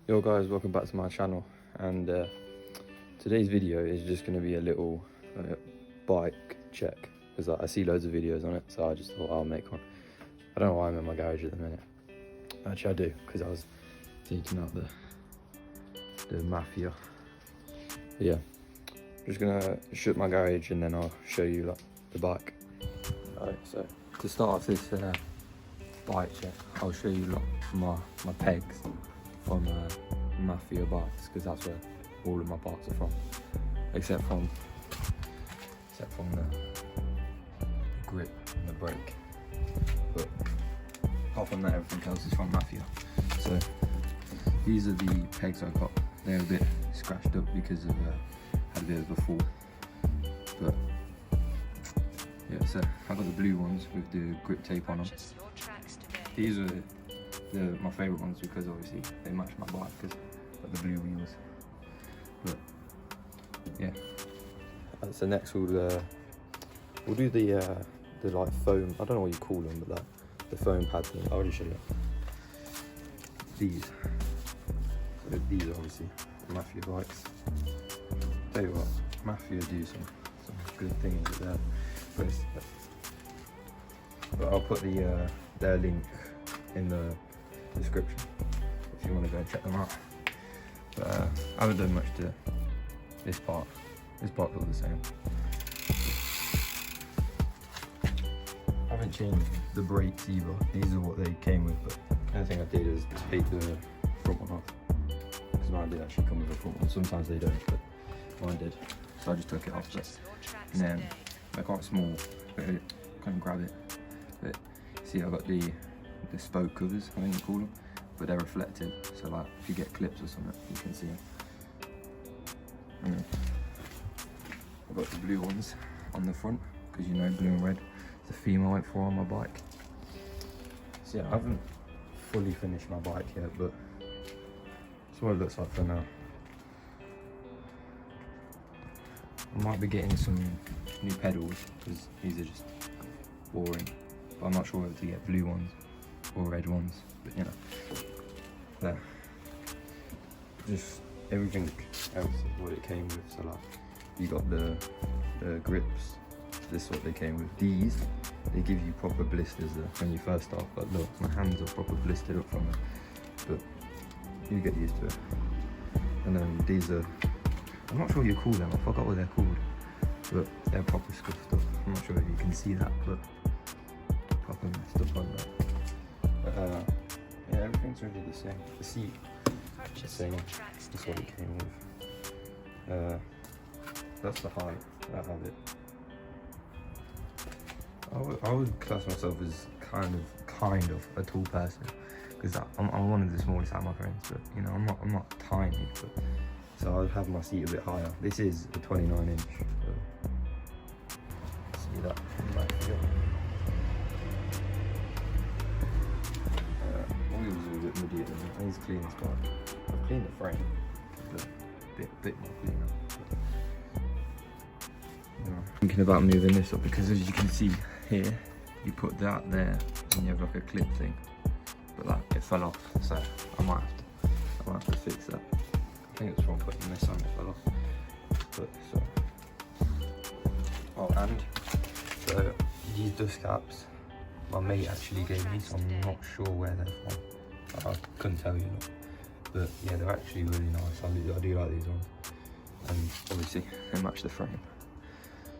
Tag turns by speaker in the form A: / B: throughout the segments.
A: Yo guys, welcome back to my channel, and today's video is just going to be a little bike check, because I see loads of videos on it, so I just thought I'll make one. I don't know why I'm in my garage at the minute. Actually I do, because I was taking out the Mafia. But yeah, I'm just going to shut my garage and then I'll show you like the bike. Alright, so to start off this bike check, I'll show you like my pegs from Mafia bikes, because that's where all of my parts are from, except from the grip and the brake. But apart from that, everything else is from Mafia. So these are the pegs I got. They're a bit scratched up because of had a bit of a fall. But yeah, so I got the blue ones with the grip tape on them. These are my favourite ones because obviously they match my bike because got the blue wheels. But yeah, so next we'll do the like foam. I don't know what you call them, but like the foam pads. I'll just show you these. So these are obviously Mafia bikes. Tell you what, Mafia do some good things with that. But I'll put their link in the description if you want to go and check them out. But I haven't done much to this part. This part's all the same. I haven't changed the brakes either. These are what they came with, but the only thing I did is take the front one off, because mine did actually come with a front one. Sometimes they don't, but mine did. So I just took it off. And then they're quite small, but I can't grab it. But see, I got the spoke covers, I think you call them, but they're reflective, so like if you get clips or something, you can see them. And I've got the blue ones on the front, because you know blue and red is the theme I went for on my bike. So yeah, I haven't fully finished my bike yet, but that's what it looks like for now. I might be getting some new pedals, because these are just boring, but I'm not sure whether to get blue ones or red ones, but you know, there. Just everything else is what it came with. So like, you got the grips. This is what they came with. These, they give you proper blisters when you first start. But look, my hands are proper blistered up from it, but you get used to it. And then these are, I'm not sure what you call them. I forgot what they're called, but they're proper scuffed up. I'm not sure if you can see that, but proper messed up on that. Yeah, everything's really the same. The seat, the same. That's what it came with. That's the height. I have it. I would class myself as kind of a tall person, because I'm one of the smallest out of my friends. But you know, I'm not tiny. But so I'd have my seat a bit higher. This is a 29 inch. So see that? Wheels are a bit muddy at the minute. I need to clean this bike. I've cleaned the frame, but a bit more cleaner. Thinking about moving this up, because as you can see here, you put that there and you have like a clip thing, but like it fell off, so I might have to fix that. I think it's from putting this on, it fell off. But so, oh, and so these dust caps my mate actually gave me, so I'm not sure where they're from. I couldn't tell you, look. But yeah, they're actually really nice. I do like these ones, and obviously they match the frame,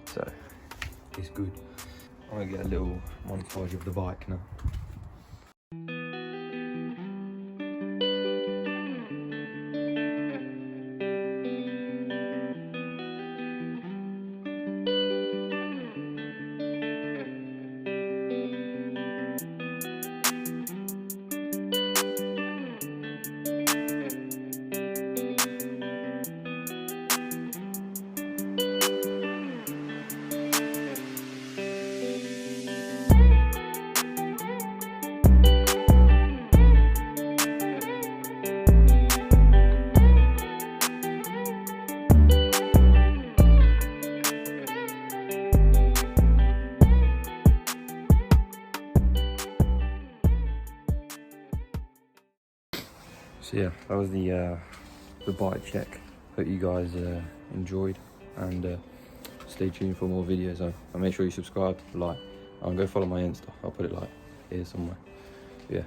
A: so it's good. I'm gonna get a little montage of the bike now. So yeah, that was the bike check. Hope you guys enjoyed, and stay tuned for more videos. And make sure you subscribe, like, and go follow my Insta. I'll put it like here somewhere. Yeah,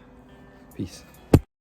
A: peace.